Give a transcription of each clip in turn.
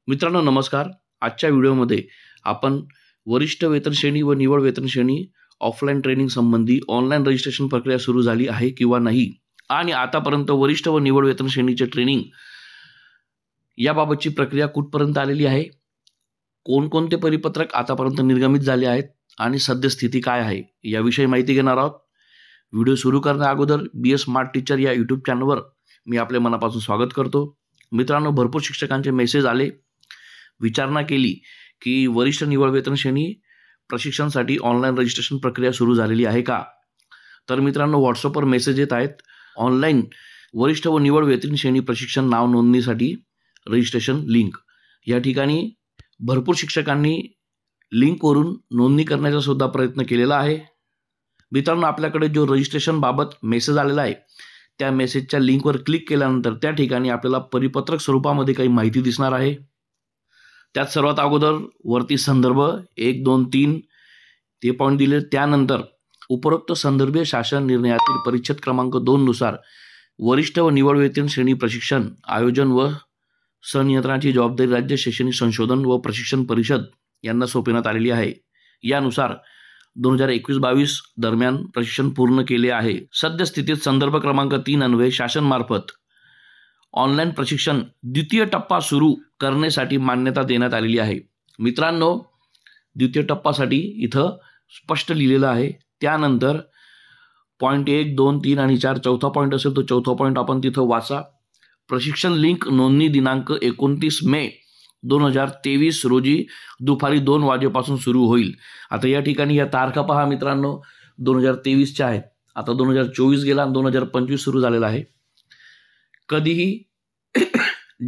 मित्रांनो नमस्कार. आजच्या व्हिडिओमध्ये आपण वरिष्ठ वेतन श्रेणी व निवड वेतन श्रेणी ऑफलाईन ट्रेनिंग संबंधी ऑनलाईन रजिस्ट्रेशन प्रक्रिया सुरू झाली आहे किंवा नाही आणि आतापर्यंत वरिष्ठ व निवड वेतन श्रेणीचे ट्रेनिंग याबाबतची प्रक्रिया कुठपर्यंत आलेली आहे, कोणकोणते परिपत्रक आतापर्यंत निर्गमित झाले आहेत आणि सद्यस्थिती काय आहे याविषयी माहिती घेणार आहोत. व्हिडिओ सुरू करण्या अगोदर BS स्मार्ट टीचर या यूट्यूब चॅनलवर मी आपले मनापासून स्वागत करतो. मित्रांनो, भरपूर शिक्षकांचे मेसेज आले, विचारणा केली की वरिष्ठ निवड वेतन श्रेणी प्रशिक्षणासाठी ऑनलाईन रजिस्ट्रेशन प्रक्रिया सुरू झालेली आहे का. तर मित्रांनो, व्हॉट्सअपवर मेसेज येत आहेत, ऑनलाईन वरिष्ठ व निवड वेतन श्रेणी प्रशिक्षण नाव नोंदणीसाठी रजिस्ट्रेशन लिंक. या ठिकाणी भरपूर शिक्षकांनी लिंकवरून नोंदणी करण्याचा सुद्धा प्रयत्न केलेला आहे. मित्रांनो, आपल्याकडे जो रजिस्ट्रेशन बाबत मेसेज आलेला आहे त्या मेसेजच्या लिंकवर क्लिक केल्यानंतर त्या ठिकाणी आपल्याला परिपत्रक स्वरूपामध्ये काही माहिती दिसणार आहे. त्यात सर्वात अगोदर वरती संदर्भ 1, 2, 3 ते पॉईंट दिले. त्यानंतर उपरोक्त संदर्भीय शासन निर्णयातील परिच्छेद क्रमांक 2 नुसार वरिष्ठ व निवड वेतन श्रेणी प्रशिक्षण आयोजन व संनियंत्रणाची जबाबदारी राज्य शैक्षणिक संशोधन व प्रशिक्षण परिषद यांना सोपविण्यात आलेली आहे. यानुसार 2021-22 दरम्यान प्रशिक्षण पूर्ण केले आहे. सद्यस्थितीत संदर्भ क्रमांक 3 अन्वये शासनामार्फत ऑनलाईन प्रशिक्षण द्वितीय टप्पा सुरू करण्यासाठी मान्यता देण्यात आलेली आहे. मित्रांनो, द्वितीय टप्पासाठी इथं स्पष्ट लिहिलेलं आहे. त्यानंतर पॉईंट 1, 2, 3 आणि 4 चौथा पॉईंट असेल तो चौथा पॉईंट आपण तिथं वाचा. प्रशिक्षण लिंक नोंदणी दिनांक 29 मे 2023 रोजी दुपारी 2 वाजेपासून सुरू होईल. आता या ठिकाणी या तारखा पहा मित्रांनो, 2023च्या आहेत. आता 2024 गेला आणि 2025 सुरू झालेला आहे. कधीही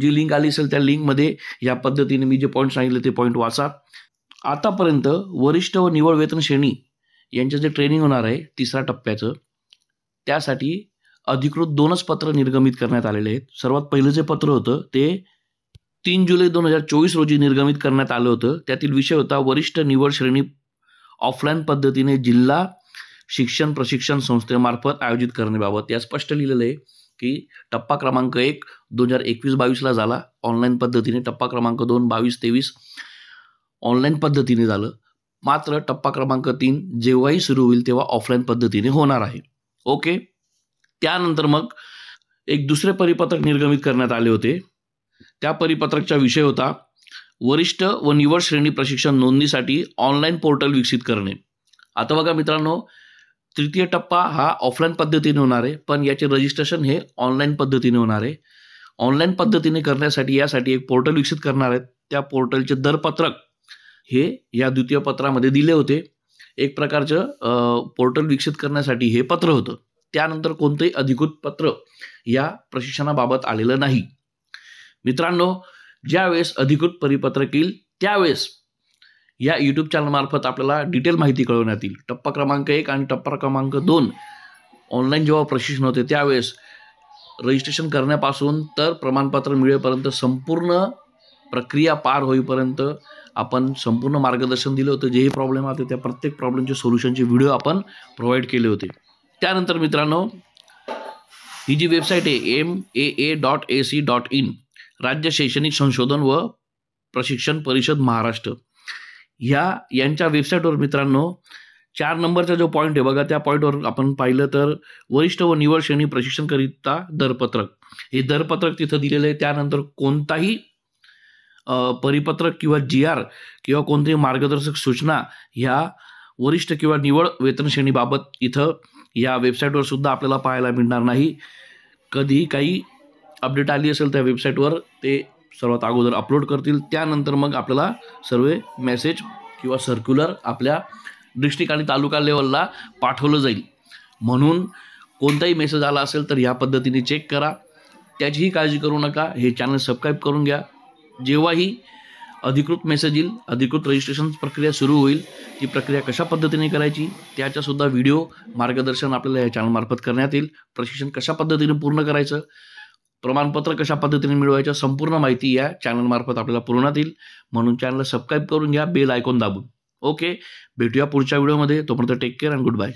जी लिंक आली असेल त्या लिंकमध्ये या पद्धतीने मी जे पॉईंट सांगितले ते पॉईंट वाचा. आतापर्यंत वरिष्ठ व निवड वेतन श्रेणी यांचं जे ट्रेनिंग होणार आहे तिसऱ्या टप्प्याचं, त्यासाठी अधिकृत 2च पत्र निर्गमित करण्यात आलेले आहेत. सर्वात पहिलं जे पत्र होतं ते 3 जुलै 2024 रोजी निर्गमित करण्यात आलं होतं. त्यातील विषय होता वरिष्ठ निवड श्रेणी ऑफलाईन पद्धतीने जिल्हा शिक्षण प्रशिक्षण संस्थेमार्फत आयोजित करण्याबाबत. या स्पष्ट लिहिलेलं आहे की टप्पा क्रमांक 1 2021-22 झाला ऑनलाईन पद्धतीने, टप्पा क्रमांक 2 22-23 ऑनलाईन पद्धतीने झालं. मात्र टप्पा क्रमांक 3 जेव्हाही सुरू होईल तेव्हा ऑफलाईन पद्धतीने होणार आहे. ओके. त्यानंतर मग एक दुसरे परिपत्रक निर्गमित करण्यात आले होते. त्या परिपत्रकचा विषय होता वरिष्ठ व निवड श्रेणी प्रशिक्षण नोंदणीसाठी ऑनलाईन पोर्टल विकसित करणे. आता बघा मित्रांनो, तृतीय टप्पा हा ऑफलाईन पद्धतीने होणार आहे, पण याचे रजिस्ट्रेशन हे ऑनलाईन पद्धतीने होणार आहे. ऑनलाईन पद्धतीने करण्यासाठी यासाठी एक पोर्टल विकसित करणार आहेत. त्या पोर्टलचे दरपत्रक हे या द्वितीय पत्रामध्ये दिले होते. एक प्रकारचं पोर्टल विकसित करण्यासाठी हे पत्र होतं. त्यानंतर कोणतंही अधिकृत पत्र या प्रशिक्षणाबाबत आलेलं नाही. मित्रांनो, ज्यावेळेस अधिकृत परिपत्रक येईल त्यावेळेस या यूट्यूब चॅनलमार्फत आपल्याला डिटेल माहिती कळवण्यात येईल. टप्पा क्रमांक 1 आणि टप्पा क्रमांक 2 ऑनलाईन जेव्हा प्रशिक्षण होते त्यावेळेस रजिस्ट्रेशन करण्यापासून तर प्रमाणपत्र मिळेपर्यंत संपूर्ण प्रक्रिया पार होईपर्यंत आपण संपूर्ण मार्गदर्शन दिलं होतं. जेही प्रॉब्लेम आले त्या प्रत्येक प्रॉब्लेमचे सोल्युशनचे व्हिडिओ आपण प्रोव्हाइड केले होते. त्यानंतर मित्रांनो, ही जी वेबसाईट आहे MAA.AC.in राज्य शैक्षणिक संशोधन व प्रशिक्षण परिषद महाराष्ट्र, यांच्या वेबसाईटवर मित्रांनो 4 नंबरचा जो पॉईंट आहे बघा, त्या पॉईंटवर आपण पाहिलं तर वरिष्ठ व निवड श्रेणी प्रशिक्षणकरिता दरपत्रक, हे दरपत्रक तिथं दिलेलं आहे. त्यानंतर कोणताही परिपत्रक किंवा GR किंवा कोणतीही मार्गदर्शक सूचना ह्या वरिष्ठ किंवा निवड वेतन श्रेणीबाबत इथं या वेबसाईटवर सुद्धा आपल्याला पाहायला मिळणार नाही. कधीही काही अपडेट आली असेल त्या वेबसाईटवर ते सर्वात अगोदर अपलोड करतील. त्यानंतर मग आपल्याला सर्व मेसेज किंवा सर्क्युलर आपल्या डिस्ट्रिक्ट आणि तालुका लेवलला पाठवलं जाईल. म्हणून कोणताही मेसेज आला असेल तर ह्या पद्धतीने चेक करा. त्याचीही काळजी करू नका. हे चॅनल सबस्क्राईब करून घ्या. जेव्हाही अधिकृत मेसेज येईल, अधिकृत रजिस्ट्रेशन प्रक्रिया सुरू होईल, ती प्रक्रिया कशा पद्धतीने करायची त्याच्यासुद्धा व्हिडिओ मार्गदर्शन आपल्याला या चॅनलमार्फत करण्यात येईल. प्रशिक्षण कशा पद्धतीने पूर्ण करायचं, प्रमाणपत्र कशा पद्धतीने मिळवायचं, संपूर्ण माहिती या चॅनलमार्फत आपल्याला पुरवण्यात येईल. म्हणून चॅनलला सबस्क्राईब करून घ्या, बेल आयकॉन दाबून. ओके, भेटूया पुढच्या व्हिडिओमध्ये. तोपर्यंत take care and good bye.